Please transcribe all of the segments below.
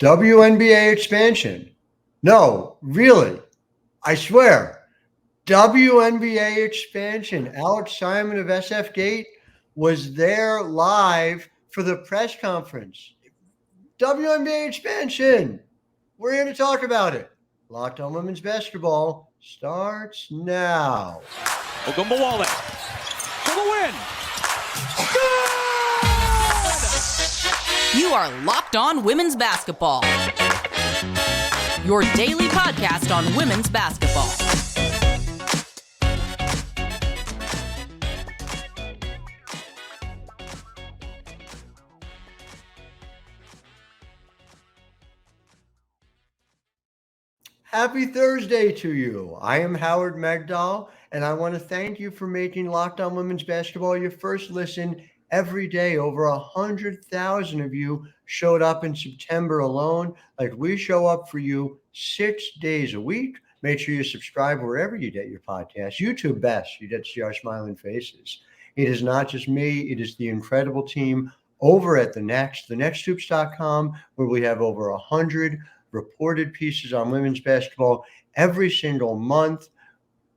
WNBA Expansion. No, really, I swear. WNBA Expansion. Alex Simon of SFGate was there live for the press conference. WNBA Expansion. We're here to talk about it. Locked On Women's Basketball starts now. Ogunbowale for the win. Good! You are Locked On Women's Basketball, your daily podcast on women's basketball. Happy Thursday to you. I am Howard Megdal, and I want to thank you for making Locked On Women's Basketball your first listen every day. Over 100,000 of you showed up in September alone. Like we show up for you 6 days a week. Make sure you subscribe wherever you get your podcasts. YouTube best. You get to see our smiling faces. It is not just me. It is the incredible team over at thenexthoops.com, where we have over 100 reported pieces on women's basketball every single month.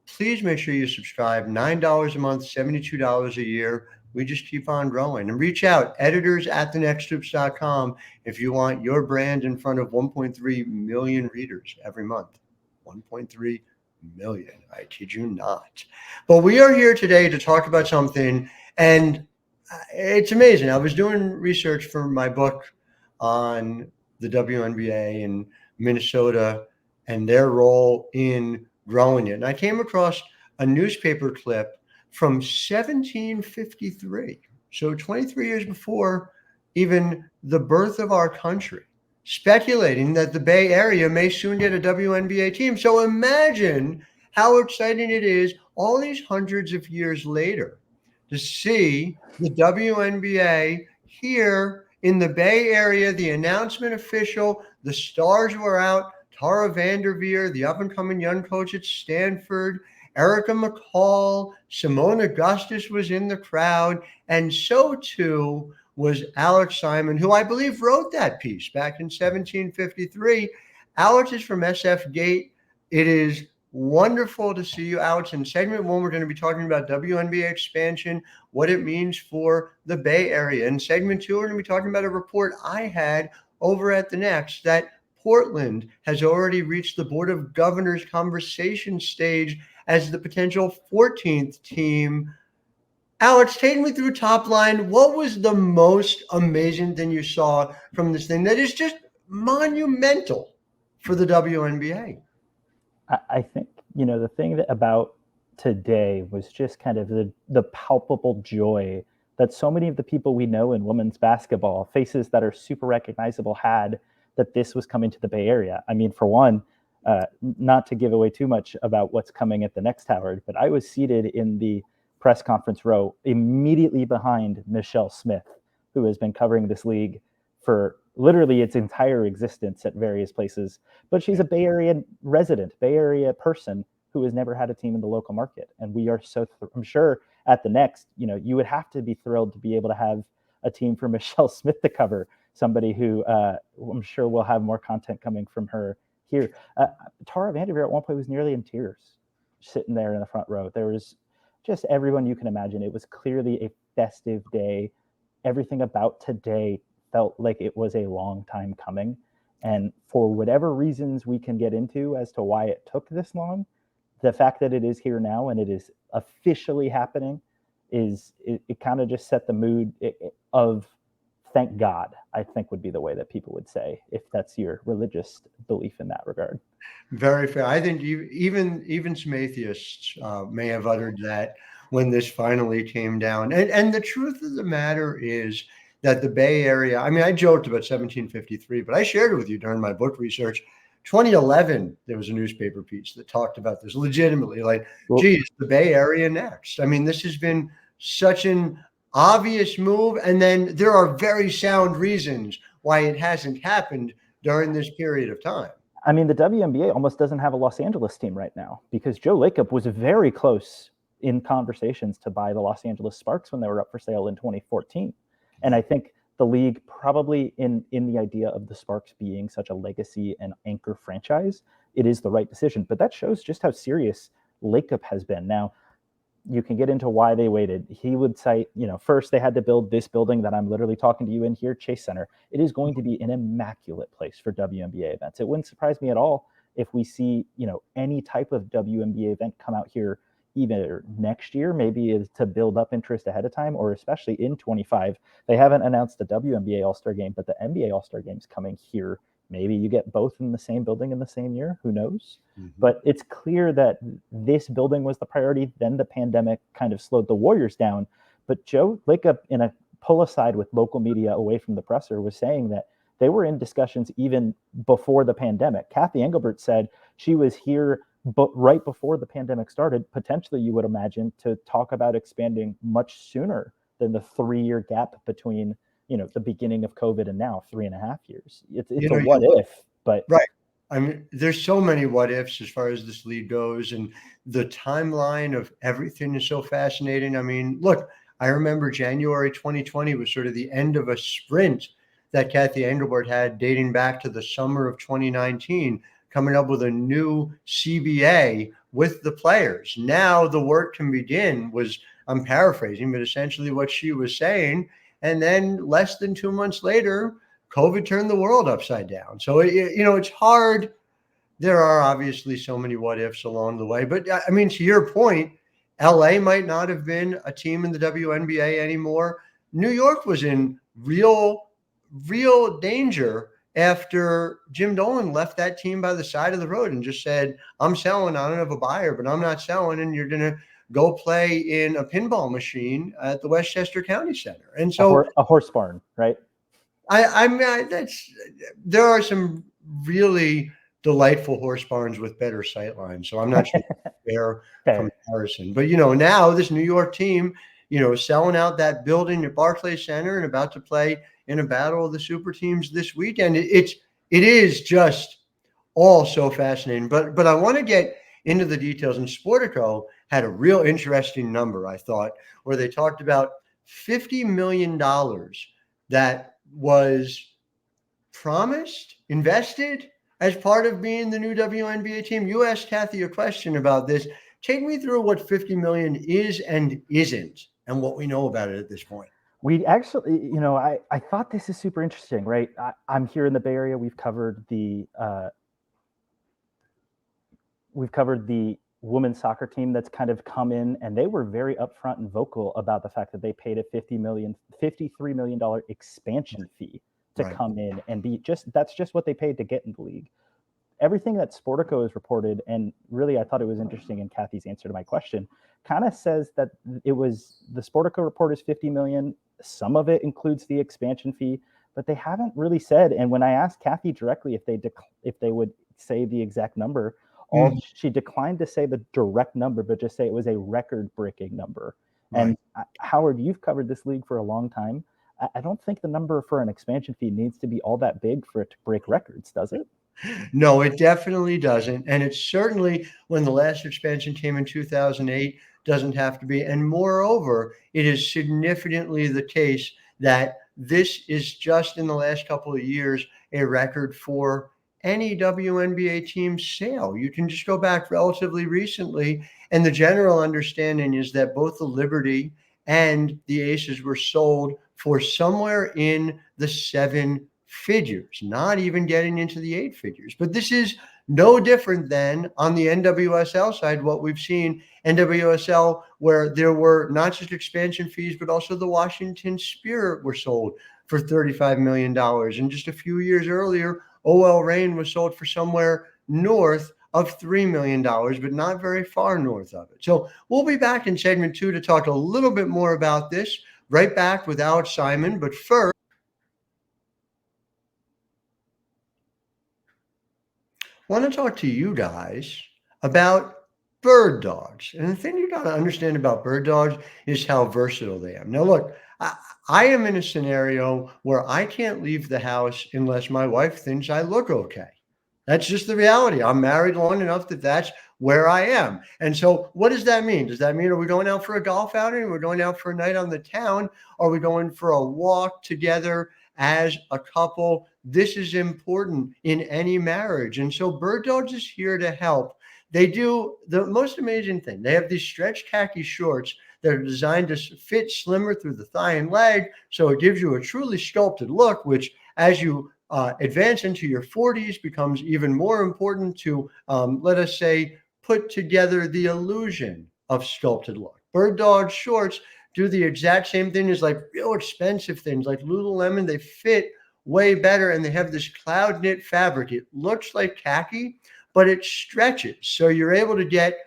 Please make sure you subscribe. $9 a month, $72 a year. We just keep on growing. And reach out, editors at thenexthoops.com, if you want your brand in front of 1.3 million readers every month. 1.3 million. I kid you not. But we are here today to talk about something, and it's amazing. I was doing research for my book on the WNBA and Minnesota and their role in growing it. And I came across a newspaper clip from 1753, so 23 years before even the birth of our country, speculating that the Bay Area may soon get a WNBA team. So imagine how exciting it is all these hundreds of years later to see the WNBA here in the Bay Area. The announcement official, the stars were out. Tara Vanderveer, the up-and-coming young coach at Stanford, Erica McCall, Simone Augustus was in the crowd, and so too was Alex Simon, who I believe wrote that piece back in 1753. Alex is from SFGate. It is wonderful to see you, Alex. In segment one, we're going to be talking about WNBA expansion, what it means for the Bay Area. In segment two, we're going to be talking about a report I had over at the Next that Portland has already reached the Board of Governors conversation stage as the potential 14th team. Alex, take me through top line. What was the most amazing thing you saw from this thing that is just monumental for the WNBA? I think, the thing about today was just kind of the palpable joy that so many of the people we know in women's basketball, faces that are super recognizable, had that this was coming to the Bay Area. I mean, for one, not to give away too much about what's coming at the Next, Howard, but I was seated in the press conference row immediately behind Michelle Smith, who has been covering this league for literally its entire existence at various places. But she's a Bay Area resident, Bay Area person who has never had a team in the local market. And we are so, I'm sure at the Next, you would have to be thrilled to be able to have a team for Michelle Smith to cover, somebody who I'm sure will have more content coming from her here. Tara Vanderveer at one point was nearly in tears, sitting there in the front row. There was just everyone you can imagine. It was clearly a festive day. Everything about today felt like it was a long time coming. And for whatever reasons we can get into as to why it took this long, the fact that it is here now and it is officially happening it kind of just set the mood of thank God, I think would be the way that people would say, if that's your religious belief in that regard. Very fair. I think even some atheists may have uttered that when this finally came down. And the truth of the matter is that the Bay Area, I mean, I joked about 1753, but I shared it with you during my book research. 2011, there was a newspaper piece that talked about this legitimately, like, geez, the Bay Area next. I mean, this has been such an obvious move, and then there are very sound reasons why it hasn't happened during this period of time. I mean, the WNBA almost doesn't have a Los Angeles team right now because Joe Lacob was very close in conversations to buy the Los Angeles Sparks when they were up for sale in 2014. And I think the league, probably in the idea of the Sparks being such a legacy and anchor franchise, it is the right decision. But that shows just how serious Lacob has been. Now, you can get into why they waited. He would cite, first they had to build this building that I'm literally talking to you in here, Chase Center. It is going to be an immaculate place for WNBA events. It wouldn't surprise me at all if we see, any type of WNBA event come out here either next year, maybe is to build up interest ahead of time, or especially in 25. They haven't announced the WNBA All-Star Game, but the NBA All-Star Game's coming here. Maybe you get both in the same building in the same year. Who knows? Mm-hmm. But it's clear that this building was the priority. Then the pandemic kind of slowed the Warriors down. But Joe Lacob, in a pull aside with local media away from the presser, was saying that they were in discussions even before the pandemic. Cathy Engelbert said she was here right before the pandemic started, potentially, you would imagine, to talk about expanding much sooner than the 3-year gap between the beginning of COVID and now 3.5 years. It's a what if, but right. I mean, there's so many what ifs as far as this league goes, and the timeline of everything is so fascinating. I mean, look, I remember January 2020 was sort of the end of a sprint that Cathy Engelbert had dating back to the summer of 2019, coming up with a new CBA with the players. Now the work can begin was, I'm paraphrasing, but essentially what she was saying. And then less than 2 months later, COVID turned the world upside down. So, it's hard. There are obviously so many what ifs along the way. But I mean, to your point, LA might not have been a team in the WNBA anymore. New York was in real danger after Jim Dolan left that team by the side of the road and just said, I'm selling. I don't have a buyer, but I'm not selling. And you're going to go play in a pinball machine at the Westchester County Center. And so a horse barn, right? I mean, there are some really delightful horse barns with better sight lines. So I'm not sure fair comparison, but now this New York team, selling out that building at Barclays Center and about to play in a battle of the super teams this weekend. It is just all so fascinating, but I want to get into the details. And Sportico had a real interesting number, I thought, where they talked about $50 million that was promised, invested as part of being the new WNBA team. You asked Cathy a question about this. Take me through what $50 million is and isn't, and what we know about it at this point. We actually, I thought this is super interesting, right? I'm here in the Bay Area. We've covered the women's soccer team that's kind of come in, and they were very upfront and vocal about the fact that they paid a $53 million expansion fee to come in and that's just what they paid to get in the league. Everything that Sportico has reported, and really I thought it was interesting in Cathy's answer to my question, kind of says that it was the Sportico report is $50 million. Some of it includes the expansion fee, but they haven't really said. And when I asked Cathy directly if they would say the exact number, she declined to say the direct number, but just say it was a record-breaking number. Right. And Howard, you've covered this league for a long time. I don't think the number for an expansion fee needs to be all that big for it to break records, does it? No, it definitely doesn't. And it's certainly, when the last expansion came in 2008, doesn't have to be. And moreover, it is significantly the case that this is just in the last couple of years a record for any WNBA team sale. You can just go back relatively recently, and the general understanding is that both the Liberty and the Aces were sold for somewhere in the 7 figures, not even getting into the 8 figures. But this is no different than on the NWSL side, what we've seen NWSL, where there were not just expansion fees, but also the Washington Spirit were sold for $35 million. And just a few years earlier, OL Reign was sold for somewhere north of $3 million, but not very far north of it. So we'll be back in segment 2 to talk a little bit more about this. Right back with Alex Simon. But first, I want to talk to you guys about bird dogs. And the thing you got to understand about bird dogs is how versatile they are. Now, look, I am in a scenario where I can't leave the house unless my wife thinks I look okay. That's just the reality. I'm married long enough that that's where I am. And so what does that mean? Does that mean, are we going out for a golf outing? Are we going out for a night on the town? Are we going for a walk together as a couple? This is important in any marriage. And so Bird Dogs is here to help. They do the most amazing thing. They have these stretch khaki shorts that are designed to fit slimmer through the thigh and leg. So it gives you a truly sculpted look, which as you advance into your 40s becomes even more important to, let us say, put together the illusion of sculpted look. Bird Dog shorts do the exact same thing as like real expensive things like Lululemon. They fit way better and they have this cloud knit fabric. It looks like khaki, but it stretches. So you're able to get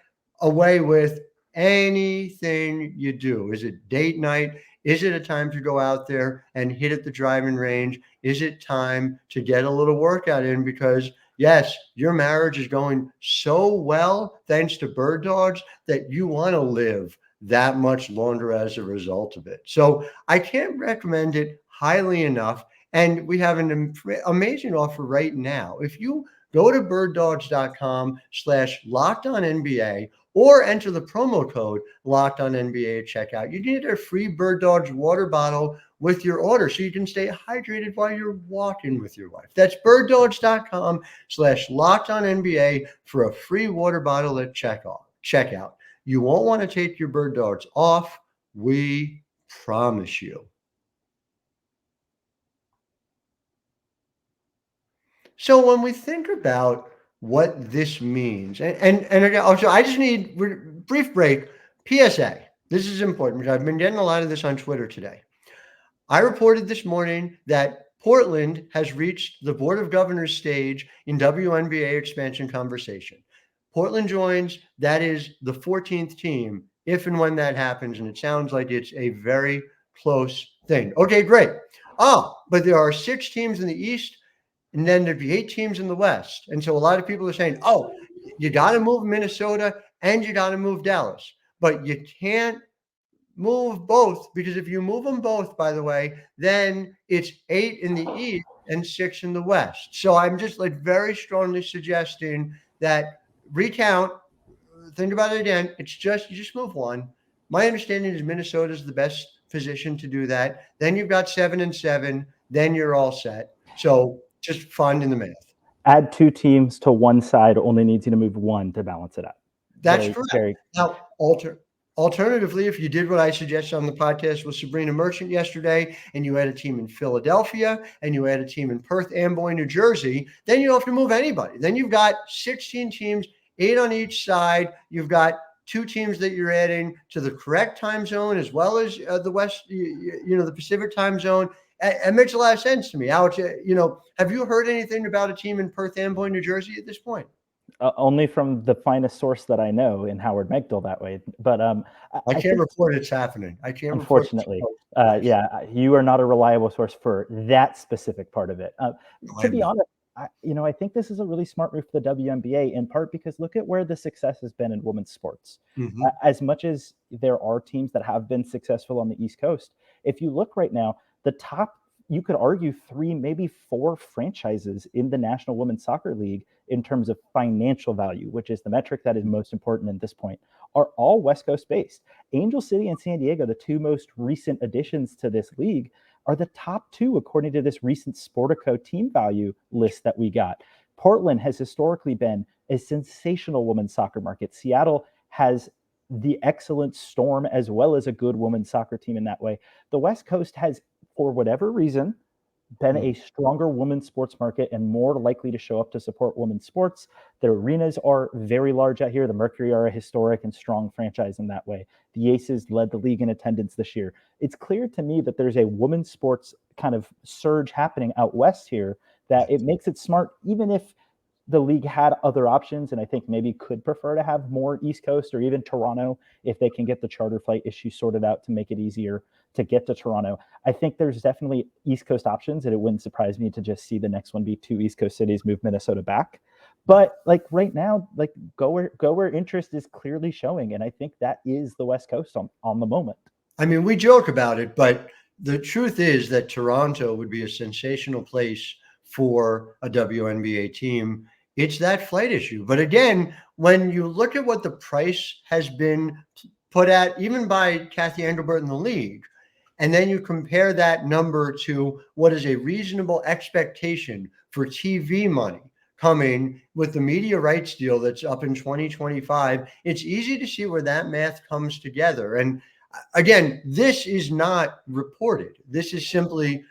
away with anything you do. Is it date night? Is it a time to go out there and hit at the driving range? Is it time to get a little workout in? Because yes, your marriage is going so well thanks to Bird Dogs that you want to live that much longer as a result of it. So I can't recommend it highly enough. And we have an amazing offer right now. If you go to birddogs.com/LockedOnNBA or enter the promo code LockedOnNBA at checkout, you get a free Bird Dogs water bottle with your order so you can stay hydrated while you're walking with your wife. That's birddogs.com/LockedOnNBA for a free water bottle at checkout. You won't want to take your Bird Dogs off. We promise you. So when we think about what this means, and again, also, I just need brief break. PSA. This is important because I've been getting a lot of this on Twitter today. I reported this morning that Portland has reached the Board of Governors stage in WNBA expansion conversation. Portland joins. That is the 14th team, if and when that happens. And it sounds like it's a very close thing. Okay, great. Oh, but there are 6 teams in the East, and then there'd be 8 teams in the West. And so a lot of people are saying, oh, you got to move Minnesota and you got to move Dallas. But you can't move both, because if you move them both, by the way, then it's 8 in the East and 6 in the West. So I'm just like very strongly suggesting that recount, think about it again. It's just, you just move one. My understanding is Minnesota is the best position to do that. Then you've got 7 and 7, then you're all set. So just finding the math. Add 2 teams to one side only needs you to move 1 to balance it out. That's correct. Now, alternatively, if you did what I suggested on the podcast with Sabrina Merchant yesterday, and you had a team in Philadelphia, and you had a team in Perth Amboy, New Jersey, then you don't have to move anybody. Then you've got 16 teams, 8 on each side. You've got 2 teams that you're adding to the correct time zone, as well as the West, the Pacific time zone. It makes a lot of sense to me. Alex, have you heard anything about a team in Perth Amboy, New Jersey at this point? Only from the finest source that I know in Howard Megdal that way. But I can't report it's happening. I can't. Unfortunately, you are not a reliable source for that specific part of it. To be honest, I think this is a really smart move for the WNBA, in part because look at where the success has been in women's sports. Mm-hmm. As much as there are teams that have been successful on the East Coast, if you look right now, the top, you could argue 3, maybe 4 franchises in the National Women's Soccer League in terms of financial value, which is the metric that is most important at this point, are all West Coast based. Angel City and San Diego, the 2 most recent additions to this league, are the top 2 according to this recent Sportico team value list that we got. Portland has historically been a sensational women's soccer market. Seattle has the excellent Storm as well as a good women's soccer team in that way. The West Coast has, for whatever reason, been a stronger women's sports market and more likely to show up to support women's sports. Their arenas are very large out here. The Mercury are a historic and strong franchise in that way. The Aces led the league in attendance this year. It's clear to me that there's a women's sports kind of surge happening out west here, that it makes it smart, even if the league had other options, and I think maybe could prefer to have more East Coast or even Toronto if they can get the charter flight issue sorted out to make it easier to get to Toronto. I think there's definitely East Coast options, and it wouldn't surprise me to just see the next one be 2 East Coast cities move Minnesota back. But like right now, like go where interest is clearly showing, and I think that is the West Coast on the moment. I mean, we joke about it, but the truth is that Toronto would be a sensational place for a WNBA team it's that flight issue. But again, when you look at what the price has been put at, even by Cathy Engelbert in the league, and then you compare that number to what is a reasonable expectation for TV money coming with the media rights deal that's up in 2025, it's easy to see where that math comes together. And again, this is not reported. This is simply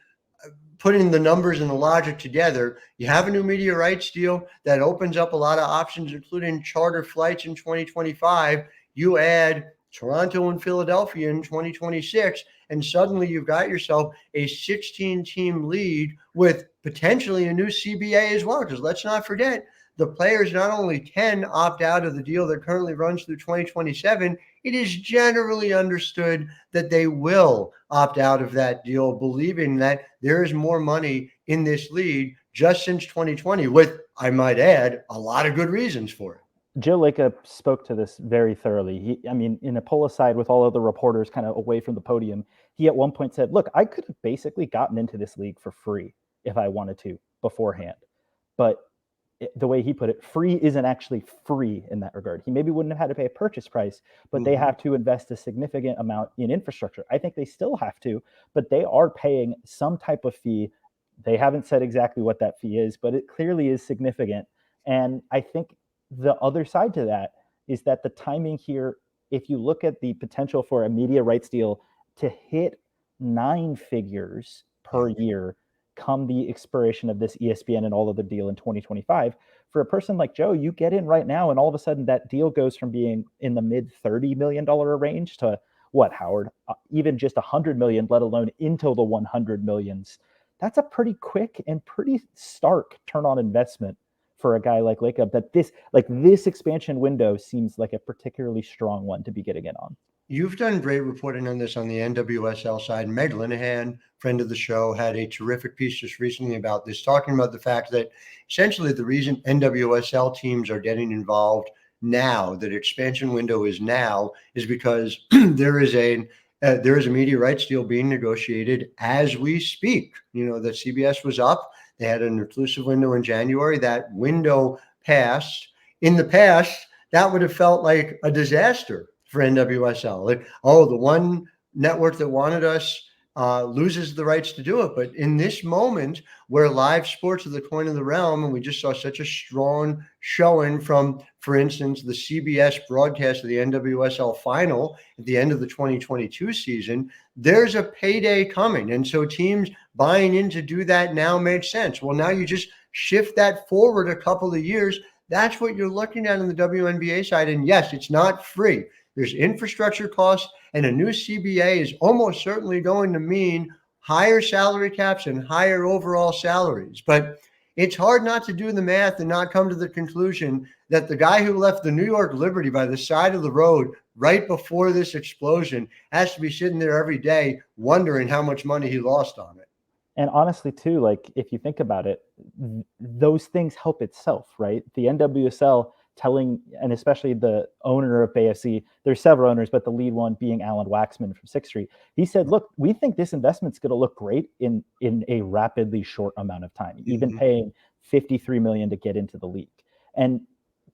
putting the numbers and the logic together. You have a new media rights deal that opens up a lot of options, including charter flights in 2025. You add Toronto and Philadelphia in 2026, and suddenly you've got yourself a 16-team league with potentially a new CBA as well. Because let's not forget, the players not only can opt out of the deal that currently runs through 2027, it is generally understood that they will opt out of that deal, believing that there is more money in this league just since 2020, with, I might add, a lot of good reasons for it. Joe Lacob spoke to this very thoroughly. In a pull aside with all of the reporters kind of away from the podium, he at one point said, look, I could have basically gotten into this league for free if I wanted to beforehand. But the way he put it, free isn't actually free in that regard. He maybe wouldn't have had to pay a purchase price, but they have to invest a significant amount in infrastructure. I think they still have to, but they are paying some type of fee. They haven't said exactly what that fee is, but it clearly is significant. And I think the other side to that is that the timing here, if you look at the potential for a media rights deal to hit 9 figures per year come the expiration of this ESPN and all of the deal in 2025, for a person like Joe, you get in right now and all of a sudden that deal goes from being in the mid $30 million range to what, Howard, even just 100 million, let alone into the 100 millions. That's a pretty quick and pretty stark turn on investment for a guy like Lacob, that this expansion window seems like a particularly strong one to be getting in on. You've done great reporting on this on the NWSL side. Meg Linehan, friend of the show, had a terrific piece just recently about this, talking about the fact that essentially the reason NWSL teams are getting involved now, that expansion window is now, is because there is a media rights deal being negotiated as we speak. You know, the CBS was up. They had an inclusive window in January. That window passed. In the past, that would have felt like a disaster for NWSL. Like, the one network that wanted us loses the rights to do it. But in this moment where live sports are the coin of the realm, and we just saw such a strong showing from, for instance, the CBS broadcast of the NWSL final at the end of the 2022 season, there's a payday coming. And so teams buying in to do that now makes sense. Well, now you just shift that forward a couple of years. That's what you're looking at on the WNBA side. And yes, it's not free. There's infrastructure costs, and a new CBA is almost certainly going to mean higher salary caps and higher overall salaries. But it's hard not to do the math and not come to the conclusion that the guy who left the New York Liberty by the side of the road right before this explosion has to be sitting there every day wondering how much money he lost on it. And honestly, too, like if you think about it, those things help itself, right? The NWSL telling, and especially the owner of BFC, there's several owners, but the lead one being Alan Waxman from 6th Street. He said, look, we think this investment's going to look great in a rapidly short amount of time, even paying $53 million to get into the league. And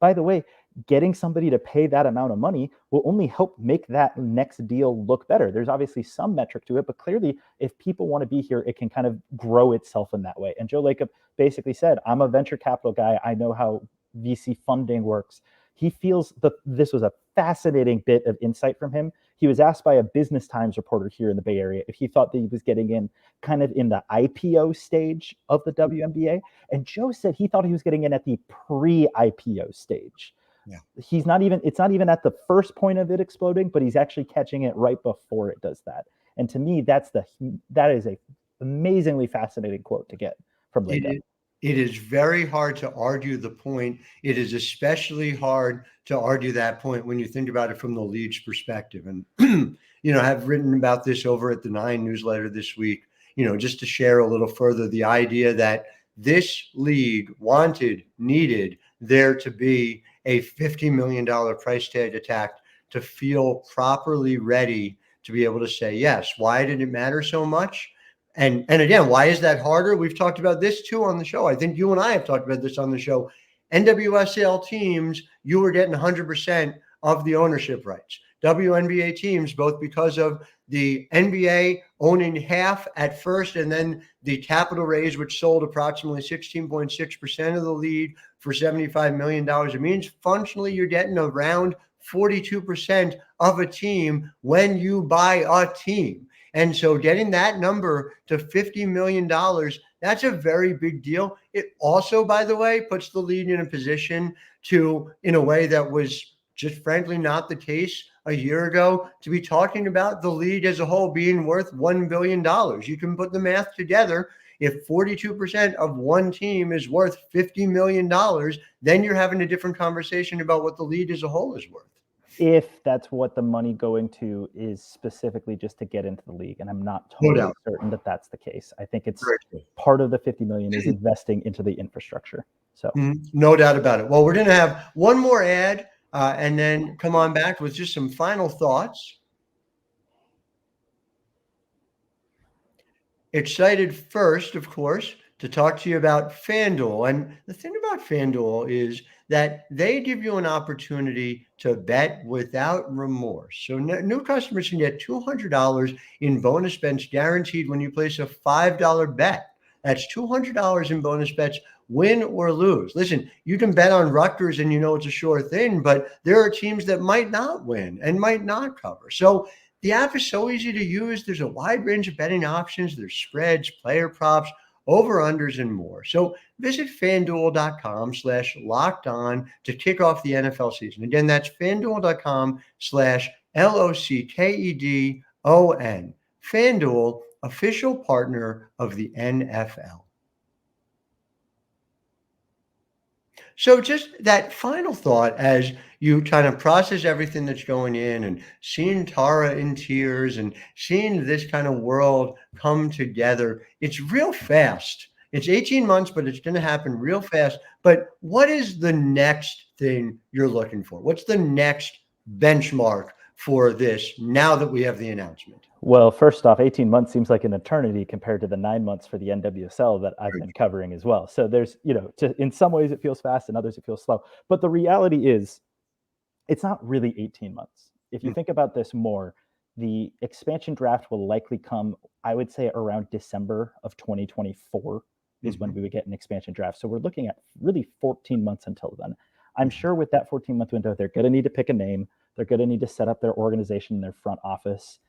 by the way, getting somebody to pay that amount of money will only help make that next deal look better. There's obviously some metric to it, but clearly if people want to be here, it can kind of grow itself in that way. And Joe Lacob basically said, I'm a venture capital guy. I know how VC funding works. He feels that this was a fascinating bit of insight from him. He was asked by a Business Times reporter here in the Bay Area if he thought that he was getting in kind of in the IPO stage of the WNBA. And Joe said he thought he was getting in at the pre-IPO stage. Yeah. It's not even at the first point of it exploding, but he's actually catching it right before it does that. And to me, that is a amazingly fascinating quote to get from Lacob. It is very hard to argue the point. It is especially hard to argue that point when you think about it from the league's perspective. And, I've written about this over at the 9 newsletter this week, just to share a little further the idea that this league needed there to be a $50 million price tag attacked to feel properly ready to be able to say yes. Why did it matter so much? And again, why is that harder? We've talked about this too on the show. I think you and I have talked about this on the show. NWSL teams, you were getting 100% of the ownership rights. WNBA teams, both because of the NBA owning half at first and then the capital raise, which sold approximately 16.6% of the league for $75 million. It means functionally you're getting around 42% of a team when you buy a team. And so getting that number to $50 million, that's a very big deal. It also, by the way, puts the league in a position to, in a way that was just frankly not the case a year ago, to be talking about the league as a whole being worth $1 billion. You can put the math together. If 42% of one team is worth $50 million, then you're having a different conversation about what the league as a whole is worth. If that's what the money going to is specifically just to get into the league. And I'm not totally certain that that's the case. I think it's part of the 50 million is investing into the infrastructure. So no doubt about it. Well, we're going to have one more ad and then come on back with just some final thoughts. Excited first, of course, to talk to you about FanDuel. And the thing about FanDuel is that they give you an opportunity to bet without remorse. So new customers can get $200 in bonus bets guaranteed when you place a $5 bet. That's $200 in bonus bets, win or lose. Listen, you can bet on Rutgers and you know it's a sure thing, but there are teams that might not win and might not cover. So the app is so easy to use. There's a wide range of betting options. There's spreads, player props, over-unders, and more. So visit FanDuel.com/lockedon to kick off the NFL season. Again, that's FanDuel.com/LOCKEDON. FanDuel, official partner of the NFL. So just that final thought as you kind of process everything that's going in and seeing Tara in tears and seeing this kind of world come together, it's real fast. It's 18 months, but it's going to happen real fast. But what is the next thing you're looking for? What's the next benchmark for this now that we have the announcement? Well, first off, 18 months seems like an eternity compared to the 9 months for the NWSL that I've been covering as well. So there's, in some ways it feels fast and others it feels slow. But the reality is it's not really 18 months. If you think about this more, the expansion draft will likely come, I would say, around December of 2024 is when we would get an expansion draft. So we're looking at really 14 months until then. I'm sure with that 14-month window, they're going to need to pick a name. They're going to need to set up their organization, their front office.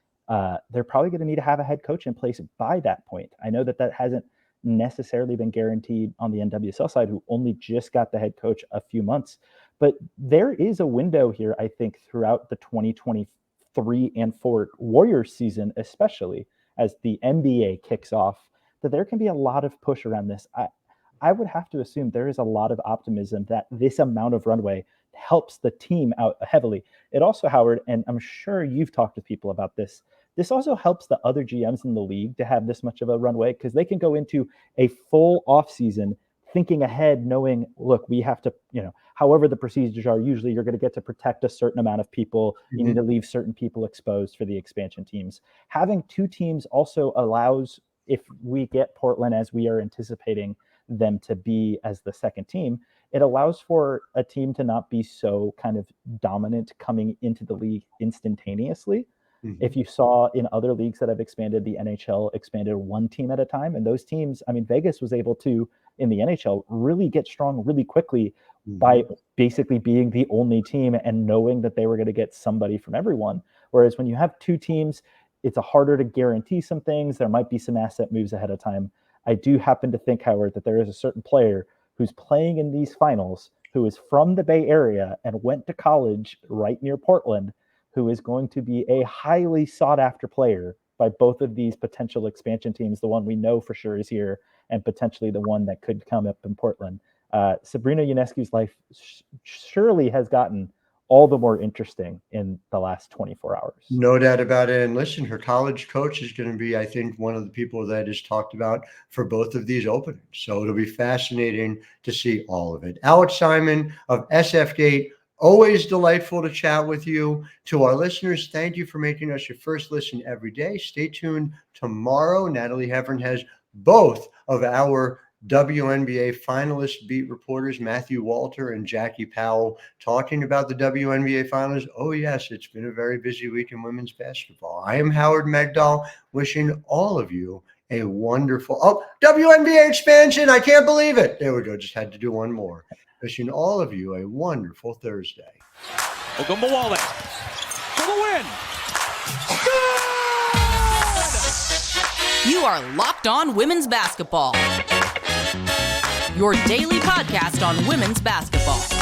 They're probably going to need to have a head coach in place by that point. I know that hasn't necessarily been guaranteed on the NWSL side, who only just got the head coach a few months. But there is a window here, I think, throughout the 2023 and 4 Warriors season, especially as the NBA kicks off, that there can be a lot of push around this. I would have to assume there is a lot of optimism that this amount of runway helps the team out heavily. It also, Howard, and I'm sure you've talked to people about this, this also helps the other GMs in the league to have this much of a runway because they can go into a full offseason thinking ahead, knowing, look, we have to, however the procedures are, usually you're going to get to protect a certain amount of people. You need to leave certain people exposed for the expansion teams. Having 2 teams also allows, if we get Portland as we are anticipating them to be as the second team, it allows for a team to not be so kind of dominant coming into the league instantaneously. If you saw in other leagues that have expanded, the NHL expanded 1 team at a time. And those teams, Vegas was able to, in the NHL, really get strong really quickly by basically being the only team and knowing that they were going to get somebody from everyone. Whereas when you have 2 teams, it's harder to guarantee some things. There might be some asset moves ahead of time. I do happen to think, Howard, that there is a certain player who's playing in these finals, who is from the Bay Area and went to college right near Portland, who is going to be a highly sought after player by both of these potential expansion teams, the one we know for sure is here and potentially the one that could come up in Portland. Sabrina Ionescu's life surely has gotten all the more interesting in the last 24 hours. No doubt about it. And listen, her college coach is going to be, I think, one of the people that is talked about for both of these openings. So it'll be fascinating to see all of it. Alex Simon of SFGate, always delightful to chat with you. To our listeners, thank you for making us your first listen every day. Stay tuned tomorrow. Natalie Hevern has both of our WNBA finalist beat reporters Matthew Walter and Jackie Powell talking about the WNBA finals. Oh, yes, it's been a very busy week in women's basketball. I am Howard Megdal, wishing all of you a wonderful WNBA Expansion. I can't believe it. There we go. Just had to do one more. Wishing all of you a wonderful Thursday. Ogunbowale for the win. Good! You are Locked On Women's Basketball, your daily podcast on women's basketball.